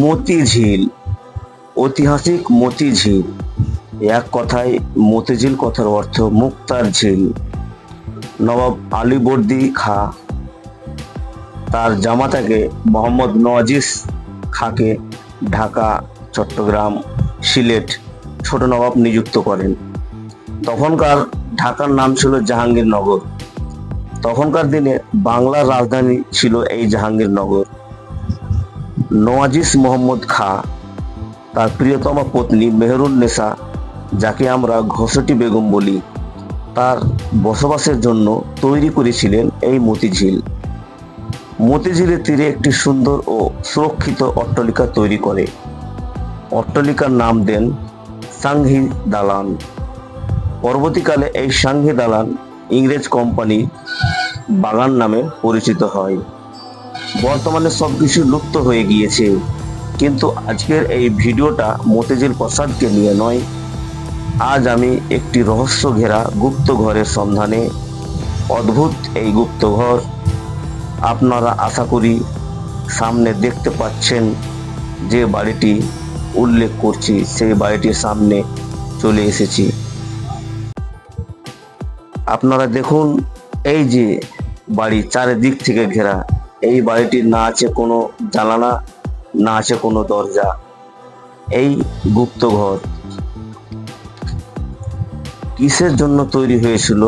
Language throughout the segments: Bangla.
মতিঝিল, ঐতিহাসিক মতিঝিল। এক কথায় মতিঝিল কথার অর্থ মুক্তার ঝিল। নবাব আলীবর্দী খাঁ তার জামাতাকে মোহাম্মদ নওয়াজিস খাঁকে ঢাকা, চট্টগ্রাম, সিলেট ছোট নবাব নিযুক্ত করেন। তখনকার ঢাকার নাম ছিল জাহাঙ্গীরনগর। তখনকার দিনে বাংলার রাজধানী ছিল এই জাহাঙ্গীরনগর। নওয়াজিস মোহাম্মদ খাঁ তার প্রিয়তমা পত্নী মেহেরুন্নেসা, যাকে আমরা ঘসেটি বেগম বলি, তার বসবাসের জন্য তৈরি করেছিলেন এই মতিঝিল। মতিঝিলের তীরে একটি সুন্দর ও সুরক্ষিত অট্টালিকা তৈরি করে। অট্টালিকার নাম দেন সাংহি দালান। পরবর্তীকালে এই সাংহি দালান ইংরেজ কোম্পানি বাগান নামে পরিচিত হয়। বর্তমানে সবকিছু লুপ্ত হয়ে গিয়েছে, কিন্তু আজকের এই ভিডিওটা মতিঝিল প্রাসাদকে নিয়ে নয়। আজ আমি একটি রহস্য ঘেরা গুপ্ত ঘরের সন্ধানে। অদ্ভুত এই গুপ্ত ঘর। আপনারা আশা করি সামনে দেখতে পাচ্ছেন যে বাড়িটি উল্লেখ করছি, সেই বাড়িটির সামনে চলে এসেছি। আপনারা দেখুন, এই যে বাড়ি চারিদিক থেকে ঘেরা, এই বাড়িটির না আছে কোনো জানালা, না আছে কোনো দরজা। এই গুপ্ত ঘর কিসের জন্য তৈরি হয়েছিল,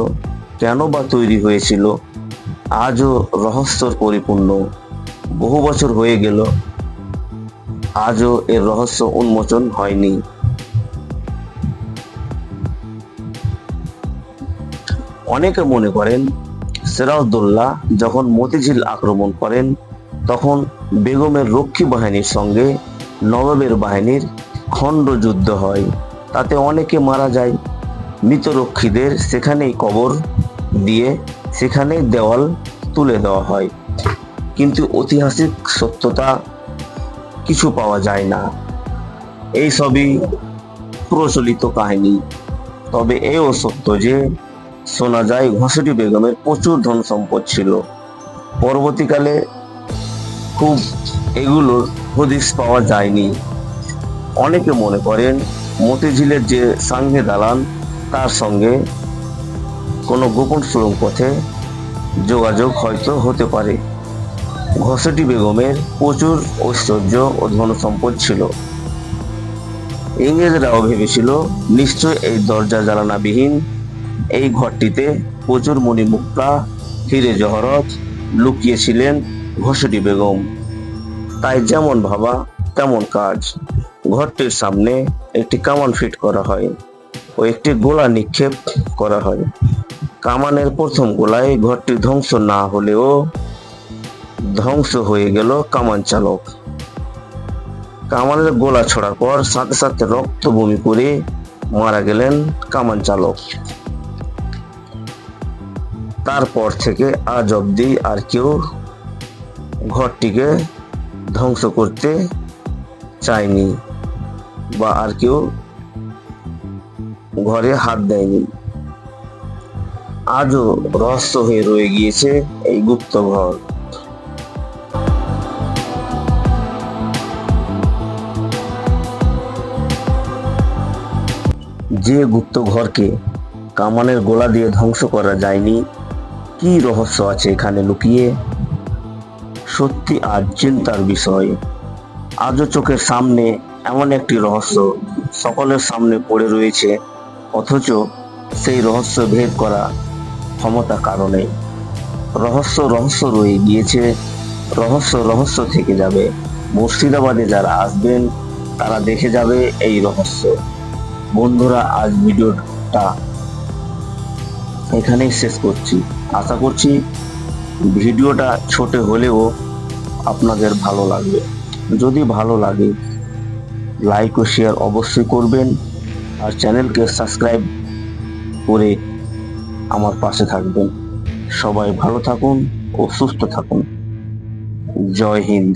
কেন বা তৈরি হয়েছিল, আজও রহস্যর পরিপূর্ণ। বহু বছর হয়ে গেল, আজও এর রহস্য উন্মোচন হয়নি। অনেকে মনে করেন সিরাজউদ্দৌলা যখন মতিঝিল আক্রমণ করেন, তখন বেগমের রক্ষী বাহিনীর সঙ্গে নবাবের বাহিনীর খণ্ড যুদ্ধ হয়। তাতে অনেকে মারা যায়। মৃত রক্ষীদের সেখানেই কবর দিয়ে সেখানেই দেওয়াল তুলে দেওয়া হয়, কিন্তু ঐতিহাসিক সত্যতা কিছু পাওয়া যায় না। এই সবই প্রচলিত কাহিনী। তবে এও সত্য যে শোনা যায় ঘসেটি বেগমের প্রচুর ধন সম্পদ ছিল। পরবর্তীকালে খুব এগুলোর হদিস পাওয়া যায়নি। অনেকে মনে করেন মতিঝিলের যে সাংহে দালান, তার সঙ্গে কোনো গোপন সুড়ঙ্গ পথে যোগাযোগ হয়তো হতে পারে। ঘসেটি বেগমের প্রচুর ঐশ্বর্য ও ধন সম্পদ ছিল। ইংরেজরাও ভেবেছিল নিশ্চয় এই দরজা জানালাবিহীন এই ঘরটিতে প্রচুর মণিমুক্তা, হিরে জহরত লুকিয়েছিলেন ঘসেটি বেগম। তাই যেমন ভাবা তেমন কাজ। ঘরটির সামনে একটি কামান ফিট করা হয় ও একটি গোলা নিক্ষেপ করা হয়। কামানের প্রথম গোলায় ঘরটি ধ্বংস না হলেও ধ্বংস হয়ে গেল কামান চালক। কামানের গোলা ছোড়ার পর সাথে সাথে রক্ত বমি করে মারা গেলেন কামান চালক। তারপর থেকে আজ অব্দি আর কেউ ঘরটিকে ধ্বংস করতে চায়নি বা আর কেউ ঘরে হাত দেয়নি। আজও রহস্য হয়ে রয়ে গিয়েছে এই গুপ্ত ঘর। যে গুপ্ত ঘরকে কামানের গোলা দিয়ে ধ্বংস করা যায়নি, কি রহস্য আছে এখানে লুকিয়ে? সত্যি আজ চিন্তার বিষয়। আজও চোখের সামনে এমন একটি রহস্য সকলের সামনে পড়ে রয়েছে, অথচ সেই রহস্য ভেদ করা ক্ষমতা কারণে রহস্য রহস্য রয়ে গিয়েছে। রহস্য রহস্য থেকে যাবে। মুর্শিদাবাদে যারা আসবেন তারা দেখে যাবে এই রহস্য। বন্ধুরা, আজ ভিডিওটা এখানেই শেষ করছি। আশা করছি ভিডিওটা ছোট হলেও আপনাদের ভালো লাগবে। যদি ভালো লাগে লাইক ও শেয়ার অবশ্যই করবেন, আর চ্যানেলকে সাবস্ক্রাইব করে আমার পাশে থাকবেন। সবাই ভালো থাকুন ও সুস্থ থাকুন। জয় হিন্দ।